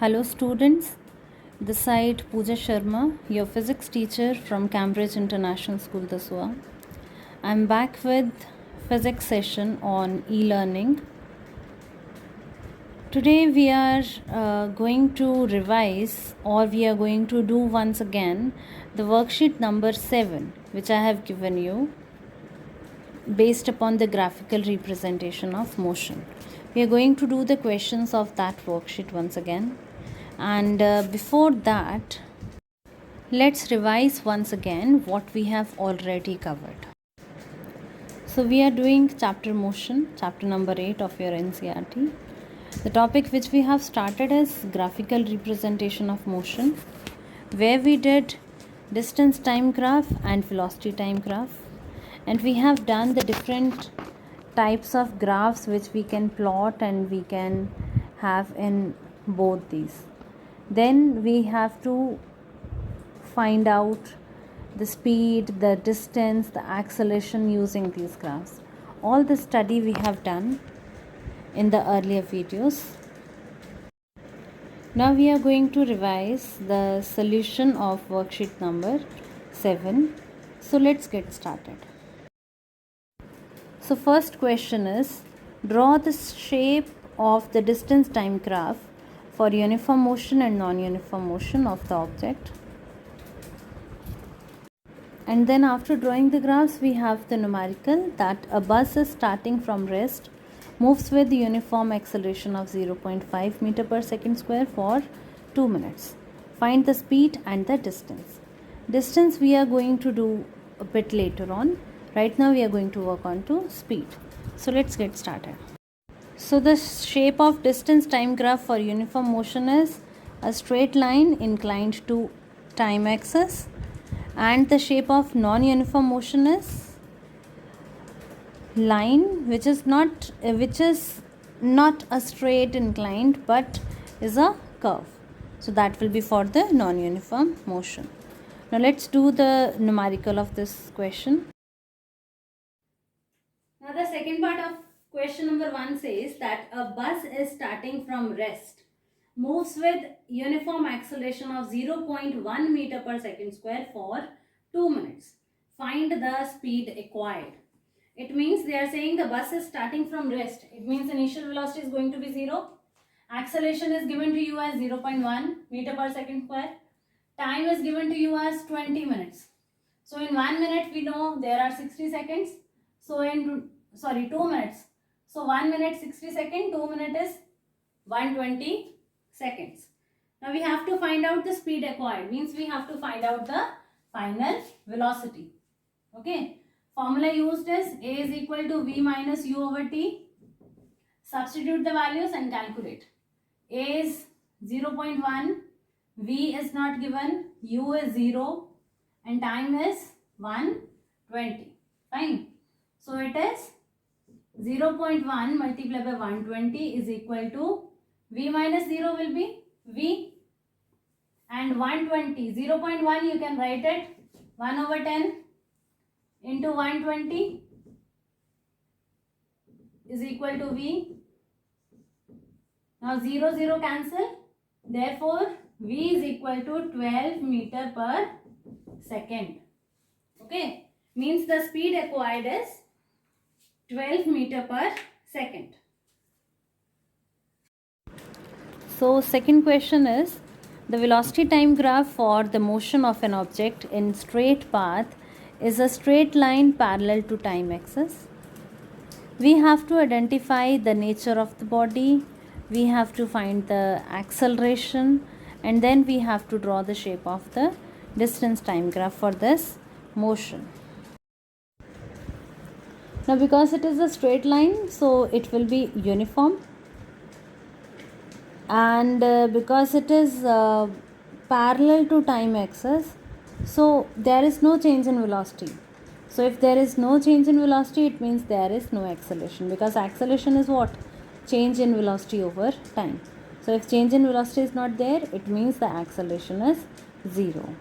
Hello students, this side Pooja Sharma, your physics teacher from Cambridge International School, Dasua. I'm back with physics session on e-learning. Today we are going to revise, or we are going to do once again the worksheet number 7 which I have given you based upon the graphical representation of motion. We are going to do the questions of that worksheet once again. And before that, let's revise once again what we have already covered. So we are doing chapter motion, chapter number 8 of your NCERT. The topic which we have started is graphical representation of motion, where we did distance time graph and velocity time graph, and we have done the different types of graphs which we can plot and we can have in both these. Then we have to find out the speed, the distance, the acceleration using these graphs. All the study we have done in the earlier videos. Now we are going to revise the solution of worksheet number 7. So let's get started. So first question is, draw the shape of the distance time graph for uniform motion and non-uniform motion of the object. And then after drawing the graphs, we have the numerical that a bus is starting from rest, moves with the uniform acceleration of 0.5 meter per second square for 2 minutes. Find the speed and the distance. Distance we are going to do a bit later on. Right now we are going to work on to speed. So let's get started. So the shape of distance time graph for uniform motion is a straight line inclined to time axis, and the shape of non-uniform motion is line which is not a straight inclined but is a curve. So that will be for the non-uniform motion. Now let's do the numerical of this question. Now the second part of question number 1 says that a bus is starting from rest, moves with uniform acceleration of 0.1 meter per second square for 2 minutes. Find the speed acquired. It means they are saying the bus is starting from rest. It means initial velocity is going to be 0. Acceleration is given to you as 0.1 meter per second square. Time is given to you as 20 minutes. So in 1 minute we know there are 60 seconds. So 2 minutes. So 1 minute 60 seconds, 2 minutes is 120 seconds. Now we have to find out the speed acquired. Means we have to find out the final velocity. Okay. Formula used is A is equal to V minus U over T. Substitute the values and calculate. A is 0.1, V is not given, U is 0 and time is 120. Fine. So it is 0.1 multiplied by 120 is equal to V minus 0 will be V and 120. 0.1 you can write it 1 over 10 into 120 is equal to V. Now 0 cancel. Therefore V is equal to 12 meter per second. Okay. Means the speed acquired is 12 meter per second. So second question is, the velocity time graph for the motion of an object in straight path is a straight line parallel to time axis. We have to identify the nature of the body, we have to find the acceleration, and then we have to draw the shape of the distance time graph for this motion. Now because it is a straight line, so it will be uniform, and because it is parallel to time axis, so there is no change in velocity. So if there is no change in velocity, it means there is no acceleration, because acceleration is what? Change in velocity over time. So if change in velocity is not there, it means the acceleration is 0.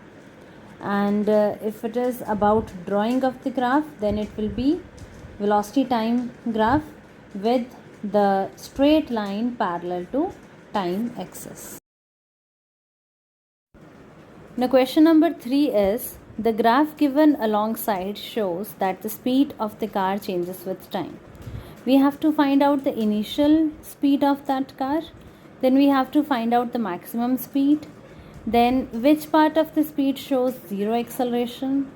And if it is about drawing of the graph, then it will be velocity time graph with the straight line parallel to time axis. Now question number 3 is, the graph given alongside shows that the speed of the car changes with time. We have to find out the initial speed of that car, then we have to find out the maximum speed, then which part of the speed shows zero acceleration,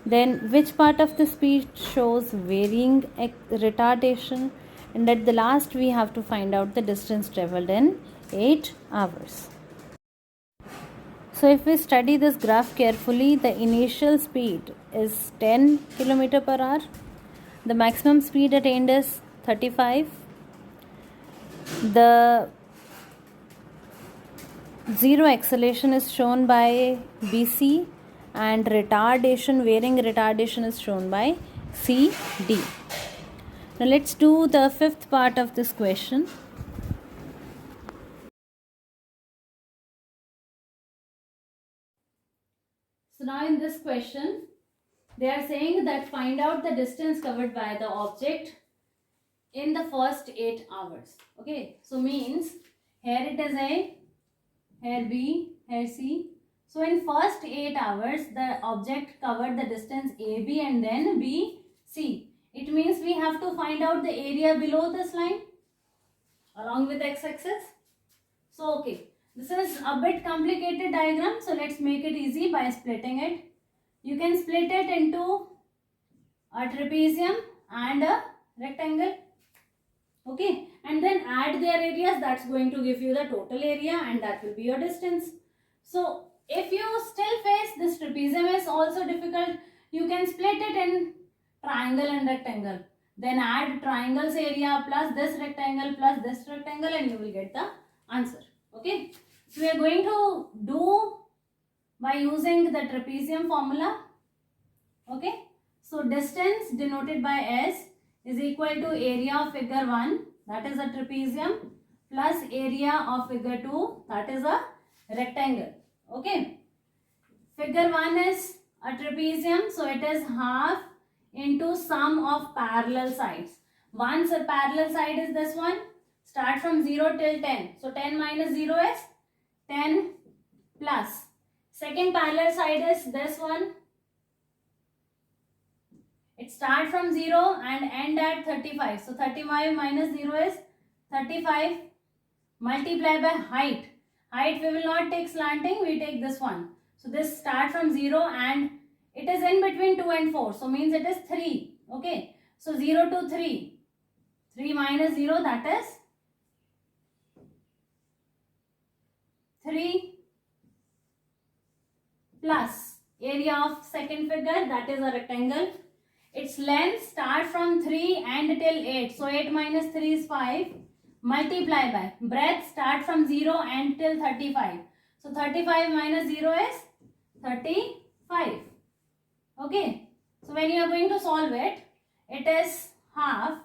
then which part of the speed shows varying retardation, and at the last we have to find out the distance traveled in 8 hours. So if we study this graph carefully, the initial speed is 10 km per hour. The maximum speed attained is 35. The zero acceleration is shown by BC, and retardation, varying retardation, is shown by CD. Now let's do the fifth part of this question. So now in this question, they are saying that find out the distance covered by the object in the first 8 hours. Okay, so means here it is A, here B, here C. So in first 8 hours, the object covered the distance AB and then BC. It means we have to find out the area below this line along with the x-axis. So okay, this is a bit complicated diagram, so let's make it easy by splitting it. You can split it into a trapezium and a rectangle. Okay, and then add their areas. That's going to give you the total area, and that will be your distance. So if you still face this trapezium is also difficult, you can split it in triangle and rectangle. Then add triangle's area plus this rectangle and you will get the answer. Okay, so we are going to do by using the trapezium formula. Okay, so distance denoted by S is equal to area of figure 1, that is a trapezium, plus area of figure 2, that is a rectangle. Okay, figure 1 is a trapezium, so it is half into sum of parallel sides. Once a parallel side is this one, start from 0 till 10. So 10 minus 0 is 10 plus. Second parallel side is this one. It starts from 0 and end at 35. So 35 minus 0 is 35. Multiply by height. Height we will not take slanting, we take this one. So this starts from 0 and it is in between 2 and 4. So means it is 3. Okay. So 0 to 3. 3 minus 0, that is 3 plus area of second figure, that is a rectangle. Its length starts from 3 and till 8. So 8 minus 3 is 5. Multiply by breadth start from 0 and till 35. So 35 minus 0 is 35. Okay. So when you are going to solve it, it is half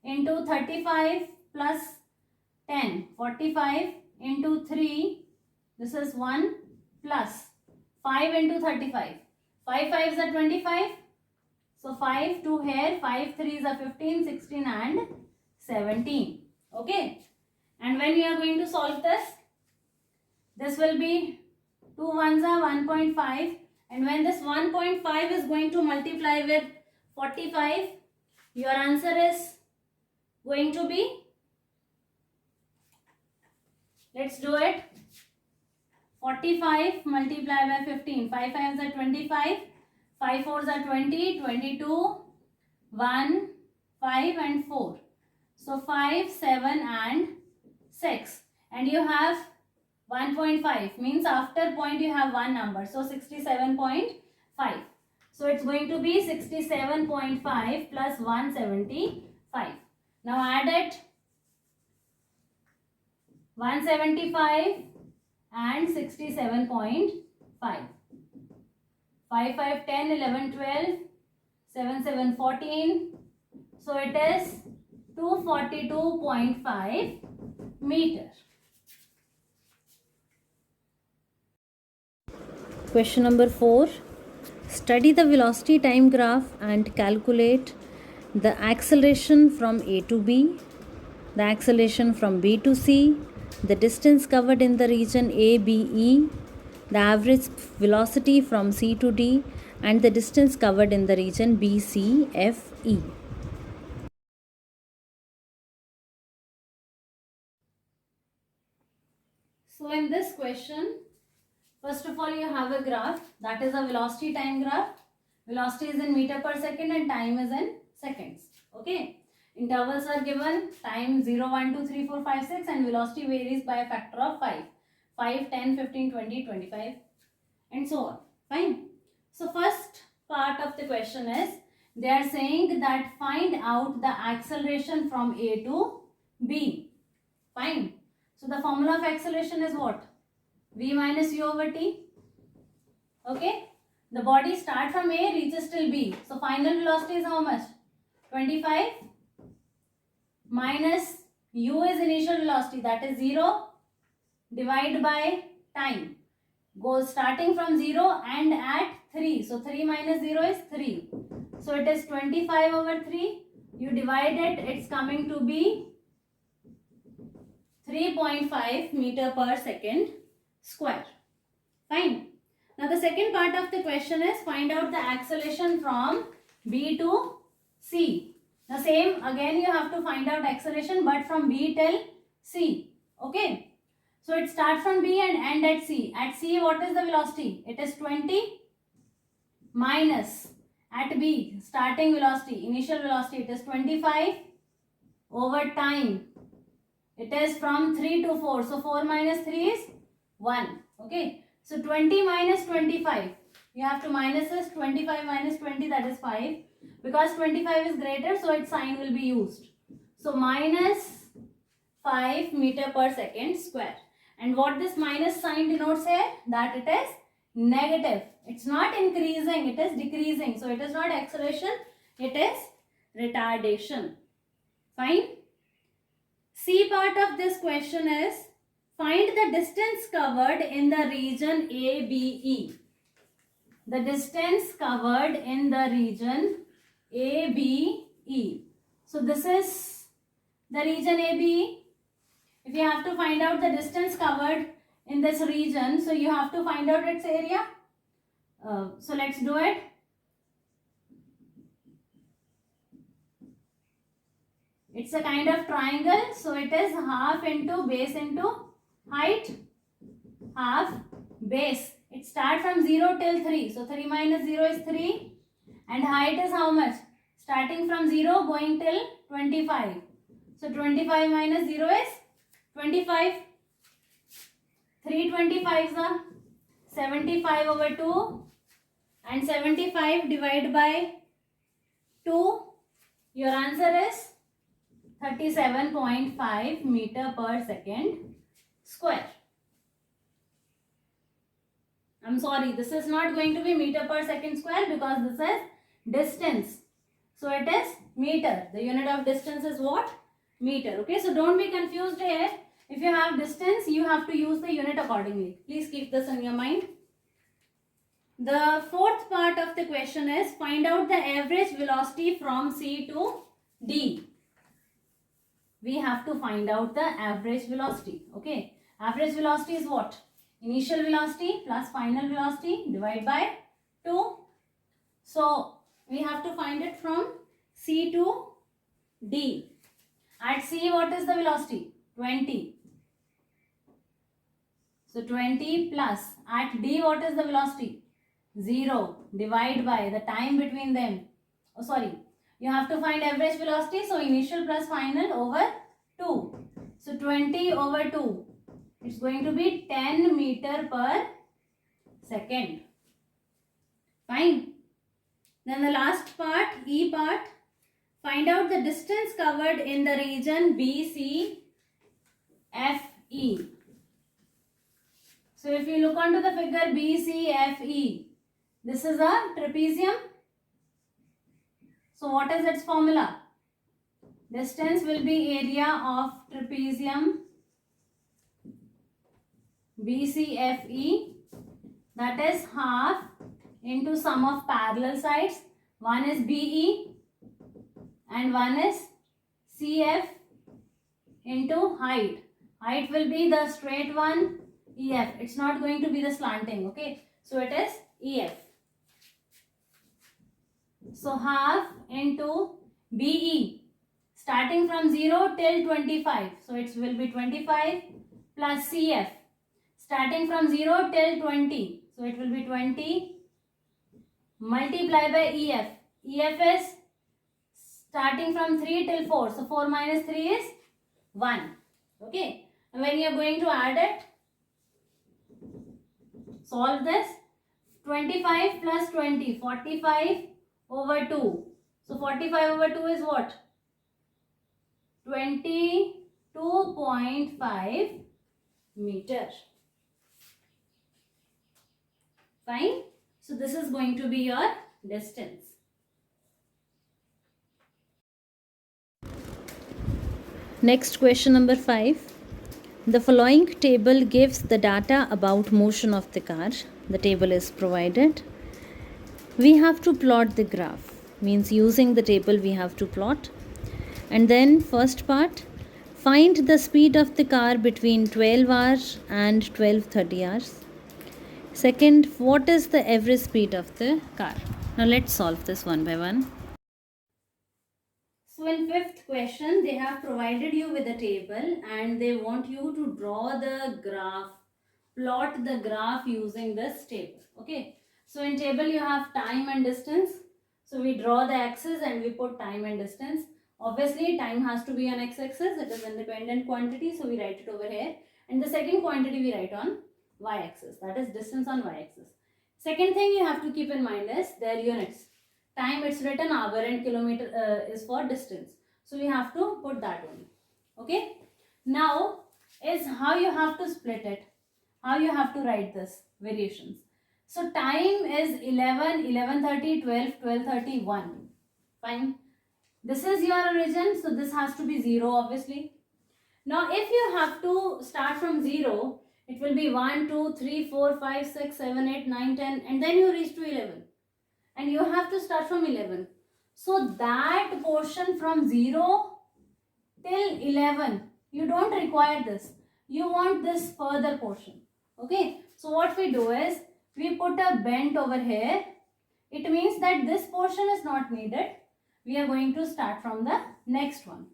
into 35 plus 10. 45 into 3. This is 1 plus 5 into 35. 5 5s are 25. So 5 2 here, 5 3s are 15, 16 and 17. Okay. And when you are going to solve this will be 2 1s are 1.5. And when this 1.5 is going to multiply with 45, your answer is going to be, let's do it, 45 multiplied by 15. 5 5s are 25. 5 4s are 20, 22, 1, 5 and 4. So 5, 7 and 6. And you have 1.5. Means after point you have one number. So 67.5. So it's going to be 67.5 plus 175. Now add it. 175 and 67.5. 5, 5, 10, 11, 12, 7, 7, 14. So it is 242.5 meter. Question number 4. Study the velocity time graph and calculate the acceleration from A to B, the acceleration from B to C, the distance covered in the region ABE, the average velocity from C to D, and the distance covered in the region BCFE. So in this question, first of all, you have a graph, that is a velocity time graph. Velocity is in meter per second and time is in seconds. Okay. Intervals are given, time 0, 1, 2, 3, 4, 5, 6, and velocity varies by a factor of 5. 5, 10, 15, 20, 25 and so on. Fine. So first part of the question is, they are saying that find out the acceleration from A to B. Fine. So the formula of acceleration is what? V minus U over T. Okay. The body start from A, reaches till B. So final velocity is how much? 25 minus U is initial velocity, that is 0, divide by time. Goes starting from 0 and at 3. So 3 minus 0 is 3. So it is 25 over 3. You divide it, it's coming to be 3.5 meter per second square. Fine. Now the second part of the question is find out the acceleration from B to C. The same again you have to find out acceleration but from B till C. Okay. So it starts from B and end at C. At C what is the velocity? It is 20 minus at B starting velocity, initial velocity, it is 25 over time. It is from 3 to 4. So 4 minus 3 is 1. Okay. So 20 minus 25. You have to minus this. 25 minus 20, that is 5. Because 25 is greater, so its sign will be used. So minus 5 meter per second square. And what this minus sign denotes here? That it is negative. It's not increasing, it is decreasing. So it is not acceleration, it is retardation. Fine. C part of this question is find the distance covered in the region ABE. The distance covered in the region ABE. So this is the region ABE. If you have to find out the distance covered in this region, so you have to find out its area. So let's do it. It's a kind of triangle, so it is half into base into height, half base. It starts from 0 till 3. So 3 minus 0 is 3. And height is how much? Starting from 0 going till 25. So 25 minus 0 is 25. 3 25s are 75 over 2. And 75 divided by 2. Your answer is 37.5 meter per second square. I'm sorry, this is not going to be meter per second square because this is distance. So it is meter. The unit of distance is what? Meter. Okay, so don't be confused here. If you have distance, you have to use the unit accordingly. Please keep this in your mind. The fourth part of the question is find out the average velocity from C to D. We have to find out the average velocity. Okay, average velocity is what? Initial velocity plus final velocity divided by 2. So we have to find it from C to D. At C what is the velocity? 20. So 20 plus at D what is the velocity? 0. Divide by the time between them. Oh sorry. You have to find average velocity. So initial plus final over 2. So 20 over 2. It's going to be 10 meter per second. Fine. Then the last part, E part. Find out the distance covered in the region BCFE. So if you look onto the figure BCFE, this is a trapezium. So what is its formula? Distance will be area of trapezium BCFE, that is half into sum of parallel sides. One is BE and one is CF into height. Height will be the straight one EF. It's not going to be the slanting, okay? So it is EF. So half into BE, starting from 0 till 25. So it will be 25 plus CF, starting from 0 till 20. So it will be 20 multiplied by EF. EF is starting from 3 till 4. So 4 minus 3 is 1. Okay. And when you are going to add it, solve this. 25 plus 20, 45 over 2. So 45 over 2 is what? 22.5 meter. Fine. So this is going to be your distance. Next question number 5. The following table gives the data about motion of the car. The table is provided. We have to plot the graph. Means using the table we have to plot. And then first part, find the speed of the car between 12 hours and 12:30 hours. Second, what is the average speed of the car? Now let's solve this one by one. So in fifth question, they have provided you with a table and they want you to draw the graph, plot the graph using this table. Okay. So in table you have time and distance. So we draw the axis and we put time and distance. Obviously time has to be on x-axis. It is independent quantity. So we write it over here. And the second quantity we write on y-axis. That is distance on y-axis. Second thing you have to keep in mind is their units. Time it's written hour and kilometer is for distance. So we have to put that one. Okay. Now is how you have to split it. How you have to write this variations. So time is 11, 11:30, 12, 12:30, 1. Fine. This is your origin. So this has to be 0 obviously. Now if you have to start from 0, it will be 1, 2, 3, 4, 5, 6, 7, 8, 9, 10 and then you reach to 11. And you have to start from 11. So that portion from 0 till 11, you don't require this. You want this further portion. Okay. So what we do is, we put a bend over here. It means that this portion is not needed. We are going to start from the next one.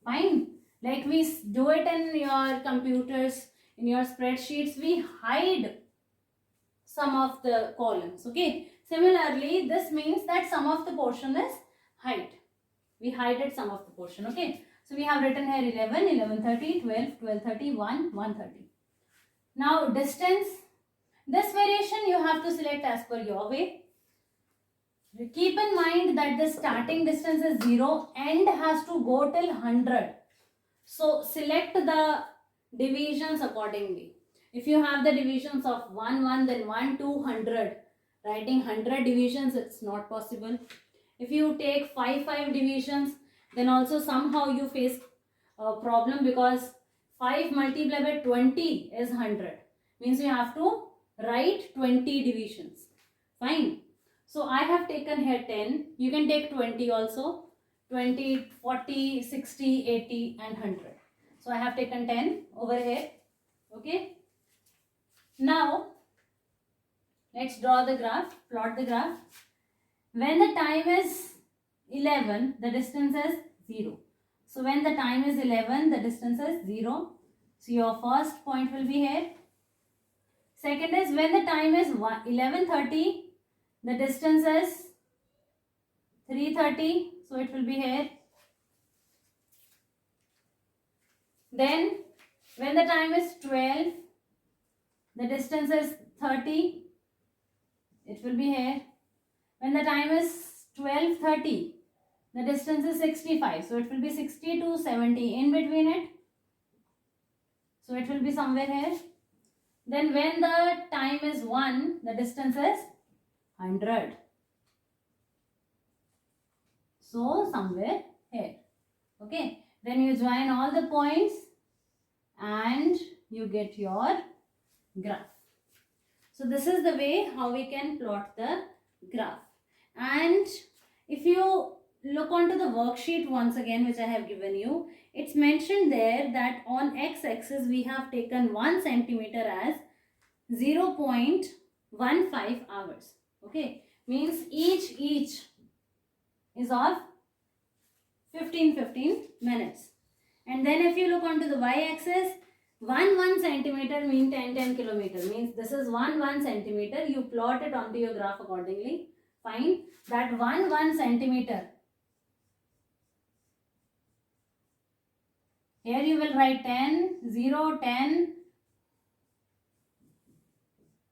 Fine. Like we do it in your computers, in your spreadsheets, we hide some of the columns. Okay. Similarly, this means that some of the portion is height. We hided some of the portion. Okay. So we have written here 11, 11:30, 12, 12:30, 1, 1:30. Now distance. This variation you have to select as per your way. Keep in mind that the starting distance is 0 and has to go till 100. So select the divisions accordingly. If you have the divisions of 1, 1, then 1, 2, 100. Writing 100 divisions, it's not possible. If you take 5, 5 divisions, then also somehow you face a problem because 5 multiplied by 20 is 100. Means you have to write 20 divisions. Fine. So I have taken here 10. You can take 20 also. 20, 40, 60, 80 and 100. So I have taken 10 over here. Okay. Now, let's draw the graph, plot the graph. When the time is 11, the distance is 0. So when the time is 11, the distance is 0. So your first point will be here. Second is when the time is 11:30, the distance is 3:30. So it will be here. Then when the time is 12, the distance is 30. It will be here. When the time is 12:30, the distance is 65. So it will be 60 to 70 in between it. So it will be somewhere here. Then when the time is 1, the distance is 100. So somewhere here. Okay. Then you join all the points and you get your graph. So this is the way how we can plot the graph. And if you look onto the worksheet once again, which I have given you. It's mentioned there that on x-axis we have taken 1 centimeter as 0.15 hours. Okay, means each is of 15 minutes. And then if you look onto the y-axis, 1 centimeter means 10 kilometer, means this is 1 centimeter. You plot it onto your graph accordingly. Fine, that 1 centimeter, here you will write 10, 0, 10.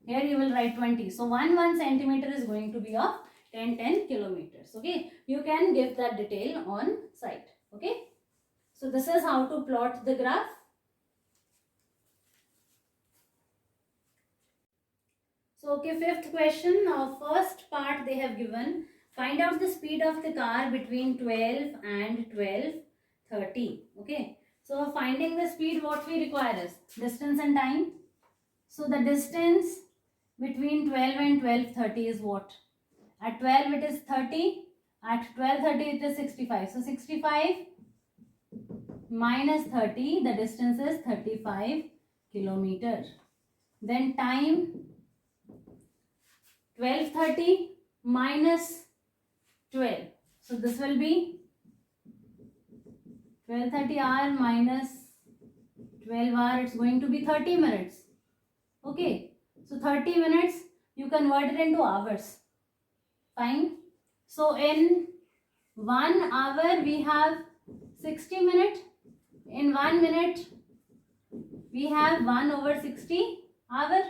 Here you will write 20. So 1 centimeter is going to be of 10 kilometers. Okay, you can give that detail on site. Okay, so this is how to plot the graph. So okay, fifth question. Now first part they have given, find out the speed of the car between 12 and 12:30. Okay, so finding the speed, what we require is distance and time. So the distance between 12 and 12:30 is what? At 12 it is 30, at 12:30 it is 65. So 65 minus 30, the distance is 35 kilometer. Then time, 12:30 minus 12. So this will be 12:30 hour minus 12 hour, it's going to be 30 minutes. Okay, so 30 minutes you convert it into hours. Fine. So in 1 hour we have 60 minutes. In 1 minute we have 1 over 60 hour.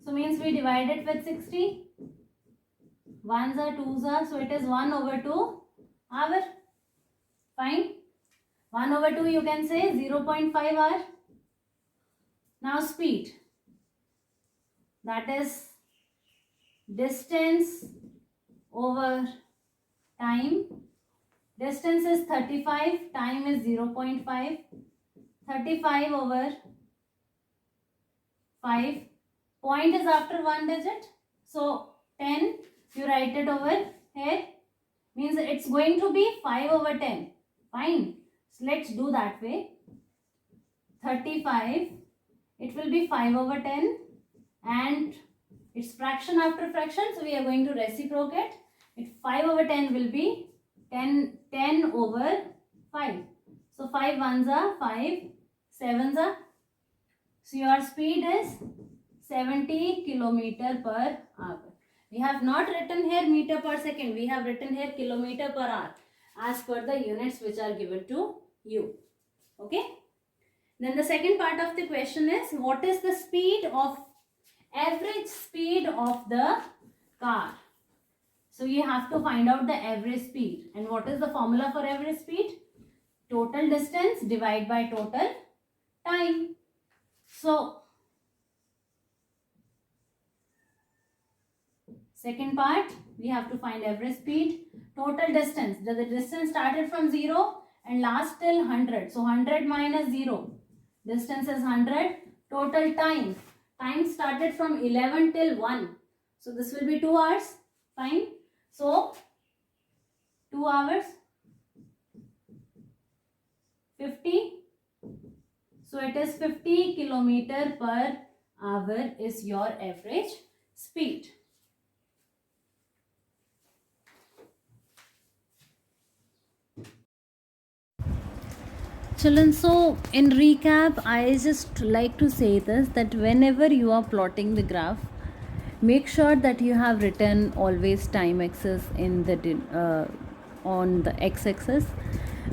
So means we divide it with 60. 1s are 2s are, so it is 1 over 2 hour. Fine. 1 over 2 you can say 0.5 hour. Now speed, that is distance over time. Distance is 35, time is 0.5. 35 over 5. Point is after one digit. So 10, you write it over here. Means it's going to be 5 over 10. Fine. So let's do that way. 35, it will be 5 over 10. And it's fraction after fraction. So we are going to reciprocate. It 5 over 10 will be 10 over 5. So 5 ones are 5, 7s are. So your speed is 70 kilometer per hour. We have not written here meter per second. We have written here kilometer per hour as per the units which are given to you. Okay. Then the second part of the question is, what is the average speed of the car? So you have to find out the average speed. And what is the formula for average speed? Total distance divided by total time. So second part, we have to find average speed. Total distance, the distance started from 0 and last till 100. So 100 minus 0, distance is 100. Total time, time started from 11 till 1. So this will be 2 hours. Fine. So 2 hours, 50. So it is 50 kilometer per hour is your average speed. Children, so in recap, I just like to say this, that whenever you are plotting the graph, make sure that you have written always time axis in the on the x-axis,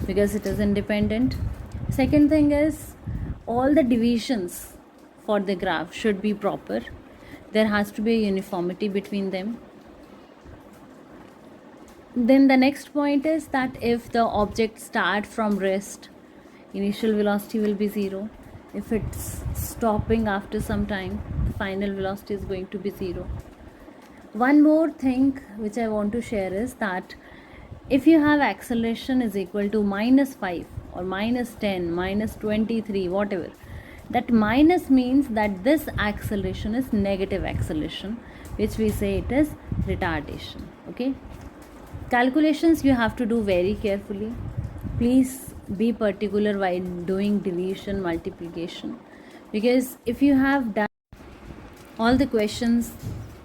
because it is independent. Second thing is, all the divisions for the graph should be proper. There has to be a uniformity between them. Then the next point is that if the object start from rest, initial velocity will be 0. If it's stopping after some time, the final velocity is going to be 0. One more thing which I want to share is that if you have acceleration is equal to -5 or -10, -23, whatever, that minus means that this acceleration is negative acceleration, which we say it is retardation. Okay. Calculations you have to do very carefully. Please be particular while doing division, multiplication, because if you have done all the questions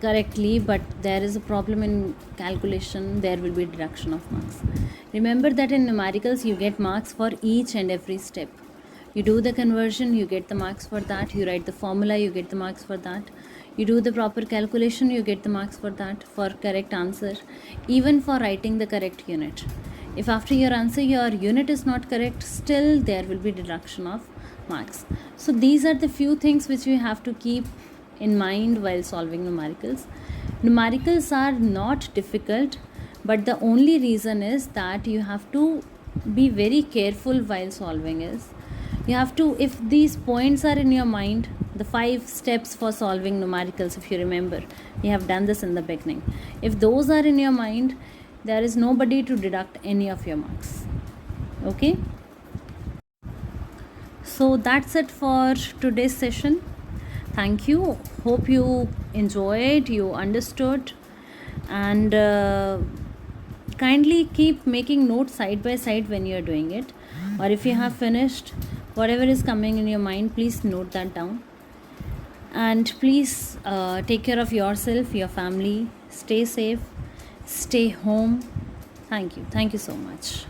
correctly but there is a problem in calculation, there will be deduction of marks. Remember that in numericals you get marks for each and every step. You do the conversion, you get the marks for that. You write the formula, you get the marks for that. You do the proper calculation, you get the marks for that, for correct answer, even for writing the correct unit. If after your answer your unit is not correct, still there will be deduction of marks. So these are the few things which we have to keep in mind while solving numericals. Numericals are not difficult, but the only reason is that you have to be very careful while solving. Is you have to, if these points are in your mind, the 5 steps for solving numericals, if you remember, we have done this in the beginning. If those are in your mind, there is nobody to deduct any of your marks. Okay, so that's it for today's session. Thank you. Hope you enjoyed, you understood, and kindly keep making notes side by side when you are doing it, or if you have finished, whatever is coming in your mind, please note that down. And please take care of yourself, your family. Stay safe, stay home. Thank you so much.